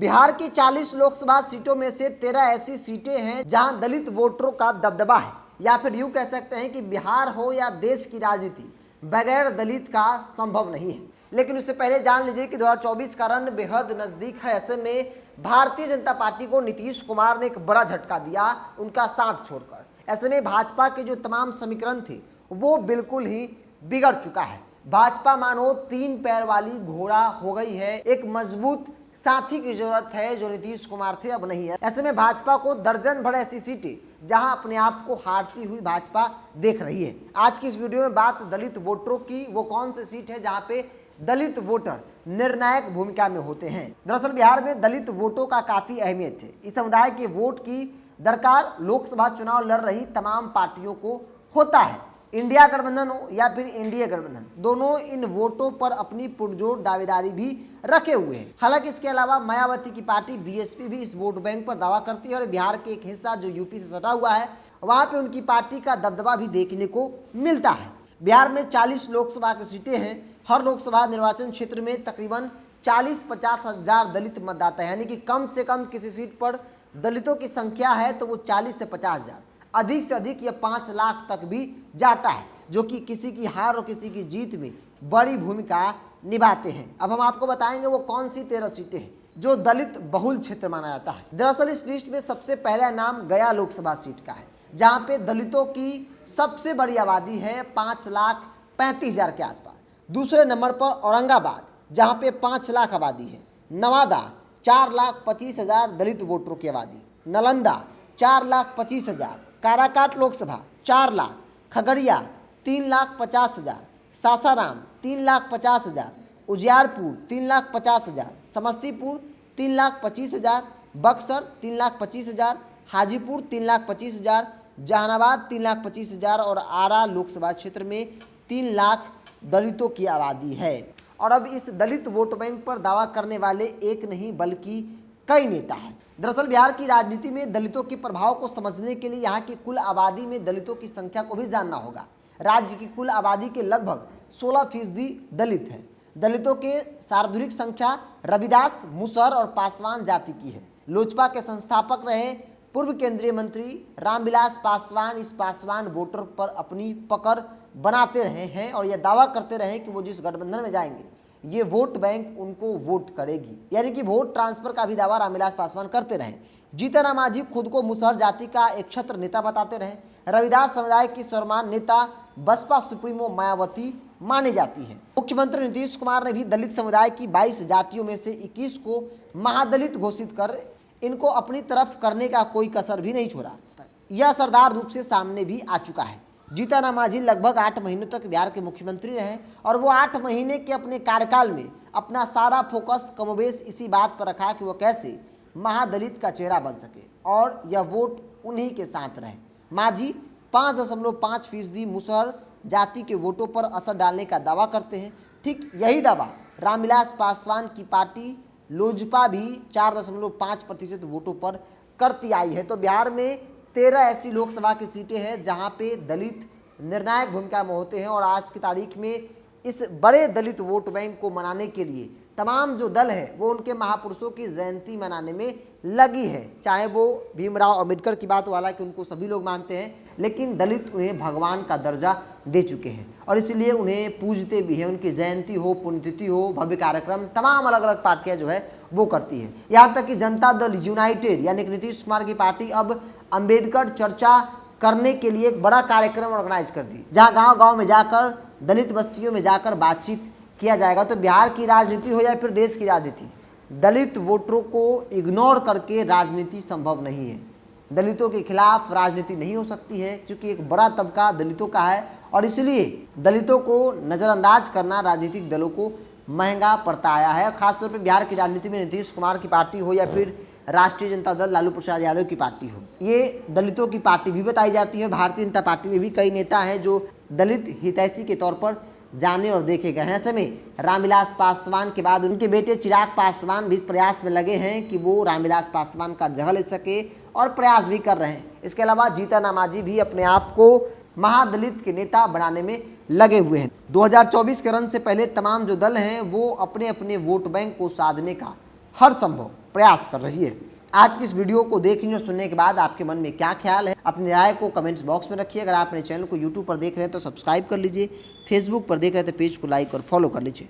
बिहार की 40 लोकसभा सीटों में से 13 ऐसी सीटें हैं जहां दलित वोटरों का दबदबा है, या फिर यूं कह सकते हैं कि बिहार हो या देश की राजनीति बगैर दलित का संभव नहीं है। लेकिन उससे पहले जान लीजिए कि 2024 का रण बेहद नजदीक है। ऐसे में भारतीय जनता पार्टी को नीतीश कुमार ने एक बड़ा झटका दिया, उनका साथ छोड़कर। ऐसे में भाजपा के जो तमाम समीकरण थे वो बिल्कुल ही बिगड़ चुका है। भाजपा मानो 3 पैर वाली घोड़ा हो गई है। एक मजबूत साथी की जरूरत है जो नीतीश कुमार थे, अब नहीं है। ऐसे में भाजपा को दर्जन भर ऐसी सीटें जहां अपने आप को हारती हुई भाजपा देख रही है। आज की इस वीडियो में बात दलित वोटरों की, वो कौन सी सीट है जहां पे दलित वोटर निर्णायक भूमिका में होते हैं। दरअसल बिहार में दलित वोटों का काफी अहमियत है। इस समुदाय के वोट की दरकार लोकसभा चुनाव लड़ रही तमाम पार्टियों को होता है। इंडिया गठबंधन हो या फिर एनडीए गठबंधन, दोनों इन वोटों पर अपनी पुरजोर दावेदारी भी रखे हुए हैं। हालांकि इसके अलावा मायावती की पार्टी बीएसपी भी इस वोट बैंक पर दावा करती है और बिहार के एक हिस्सा जो यूपी से सटा हुआ है वहां पे उनकी पार्टी का दबदबा भी देखने को मिलता है। बिहार में 40 लोकसभा की सीटें हैं। हर लोकसभा निर्वाचन क्षेत्र में तकरीबन 40-50 हजार दलित मतदाता है, यानी कि कम से कम किसी सीट पर दलितों की संख्या है तो वो 40 से 50 हजार, अधिक से अधिक यह 5 लाख तक भी जाता है, जो कि किसी की हार और किसी की जीत में बड़ी भूमिका निभाते हैं। अब हम आपको बताएंगे वो कौन सी 13 सीटें हैं जो दलित बहुल क्षेत्र माना जाता है। दरअसल इस लिस्ट में सबसे पहला नाम गया लोकसभा सीट का है, जहां पे दलितों की सबसे बड़ी आबादी है 5,35,000 के आसपास। दूसरे नंबर पर औरंगाबाद, जहां पे 5 लाख आबादी है। नवादा 4,25,000 दलित वोटरों की आबादी। नालंदा 4,25,000। काराकाट लोकसभा 4 लाख। खगड़िया 3,50,000। सासाराम 3,50,000। उजियारपुर 3,50,000। समस्तीपुर 3,25,000। बक्सर 3,25,000। हाजीपुर 3,25,000। जहानाबाद 3,25,000 और आरा लोकसभा क्षेत्र में 3 लाख दलितों की आबादी है। और अब इस दलित वोट बैंक पर दावा करने वाले एक नहीं बल्कि कई नेता हैं। दरअसल बिहार की राजनीति में दलितों के प्रभाव को समझने के लिए यहाँ की कुल आबादी में दलितों की संख्या को भी जानना होगा। राज्य की कुल आबादी के लगभग 16% दलित हैं। दलितों के सार्वजनिक संख्या रविदास, मुसहर और पासवान जाति की है। लोजपा के संस्थापक रहे पूर्व केंद्रीय मंत्री रामविलास पासवान इस पासवान वोटर पर अपनी पकड़ बनाते रहे हैं और यह दावा करते रहे कि वो जिस गठबंधन में जाएंगे ये वोट बैंक उनको वोट करेगी, यानी कि वोट ट्रांसफर का भी दावा रामविलास पासवान करते रहे। जीतन मांझी खुद को मुसहर जाति का एक छत्र नेता बताते रहे। रविदास समुदाय की सर्वमान्य नेता बसपा सुप्रीमो मायावती मानी जाती है। मुख्यमंत्री नीतीश कुमार ने भी दलित समुदाय की 22 जातियों में से 21 को महादलित घोषित कर इनको अपनी तरफ करने का कोई कसर भी नहीं छोड़ा। यह असरदार रूप से सामने भी आ चुका है। जीतन मांझी लगभग 8 महीनों तक बिहार के मुख्यमंत्री रहे और वो 8 महीने के अपने कार्यकाल में अपना सारा फोकस कमोबेश इसी बात पर रखा कि वो कैसे महादलित का चेहरा बन सके और यह वोट उन्हीं के साथ रहे। मांझी 5.5% मुसहर जाति के वोटों पर असर डालने का दावा करते हैं। ठीक यही दावा रामविलास पासवान की पार्टी लोजपा भी 4.5% वोटों पर करती आई है। तो बिहार में 13 ऐसी लोकसभा की सीटें हैं जहां पे दलित निर्णायक भूमिका में होते हैं और आज की तारीख में इस बड़े दलित वोट बैंक को मनाने के लिए तमाम जो दल है वो उनके महापुरुषों की जयंती मनाने में लगी है। चाहे वो भीमराव अंबेडकर की बात हो, हालांकि उनको सभी लोग मानते हैं, लेकिन दलित उन्हें भगवान का दर्जा दे चुके हैं और इसलिए उन्हें पूजते भी हैं। उनकी जयंती हो, पुण्यतिथि हो, भव्य कार्यक्रम तमाम अलग अलग पार्टियां जो है वो करती है। यहाँ तक कि जनता दल यूनाइटेड यानी कि नीतीश कुमार की पार्टी अब अंबेडकर चर्चा करने के लिए एक बड़ा कार्यक्रम ऑर्गेनाइज कर दी, जहाँ गांव गांव में जाकर दलित बस्तियों में जाकर बातचीत किया जाएगा। तो बिहार की राजनीति हो या फिर देश की राजनीति, दलित वोटरों को इग्नोर करके राजनीति संभव नहीं है। दलितों के खिलाफ राजनीति नहीं हो सकती है क्योंकि एक बड़ा तबका दलितों का है और इसलिए दलितों को नज़रअंदाज करना राजनीतिक दलों को महंगा पड़ता आया है। खासतौर पर बिहार की राजनीति में नीतीश कुमार की पार्टी हो या फिर राष्ट्रीय जनता दल लालू प्रसाद यादव की पार्टी हो, ये दलितों की पार्टी भी बताई जाती है। भारतीय जनता पार्टी में भी कई नेता हैं जो दलित हितैषी के तौर पर जाने और देखे गए हैं। ऐसे में रामविलास पासवान के बाद उनके बेटे चिराग पासवान भी इस प्रयास में लगे हैं कि वो रामविलास पासवान का जगह ले सके और प्रयास भी कर रहे हैं। इसके अलावा जीतन मांझी भी अपने आप को महादलित के नेता बनाने में लगे हुए हैं। 2024 के रन से पहले तमाम जो दल हैं वो अपने अपने वोट बैंक को साधने का हर संभव प्रयास कर रही है। आज की इस वीडियो को देखने और सुनने के बाद आपके मन में क्या ख्याल है, अपनी राय को कमेंट्स बॉक्स में रखिए। अगर आप मेरे चैनल को यूट्यूब पर देख रहे हैं तो सब्सक्राइब कर लीजिए, फेसबुक पर देख रहे हैं तो पेज को लाइक और फॉलो कर लीजिए।